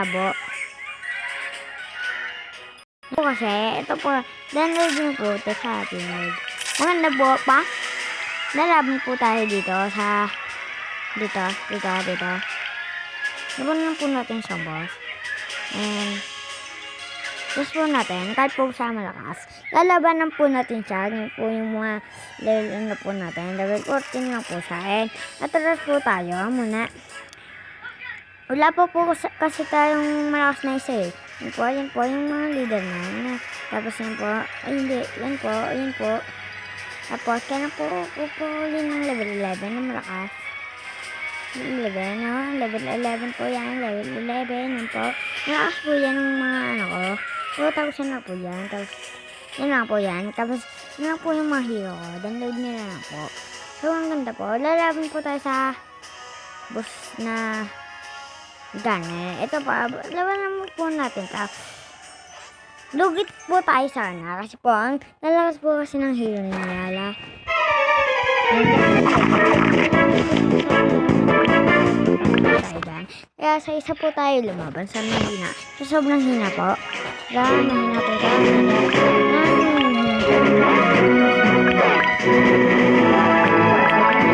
malabo. Ito kasi, ito po, download nyo po ito sa ating mode. Maganda po pa. Lalaban po tayo dito sa, dito. Laban lang po natin sa boss. And, gusto po natin, kahit po sa malakas, lalabanan po natin siya. Yun po yung mga level na po natin. Level 14 lang po siya. And, atras po tayo muna. Wala po kasi tayong malakas na isa eh. Yan po yung mga leader na. Tapos yan po, ay hindi, yan po. Tapos, kaya po pupuli ng level 11 na malakas. Level 11 po yan, level 11, yan po. Malakas po yan ng mga ano ko. So, tapos yan lang po yan. Tapos, yan lang po yan. Tapos, yan lang po yung mga hero ko. Download nila lang po. So, ang ganda po. Lalaban po tayo sa boss na gane. Ito pa, laban po natin. Lugit po tayo sana. Kasi po, ang lalakas po kasi ng hero nila. Kaya sa isa po tayo lumaban sa mahina. Sa sobrang hina po. Mahina po tayo.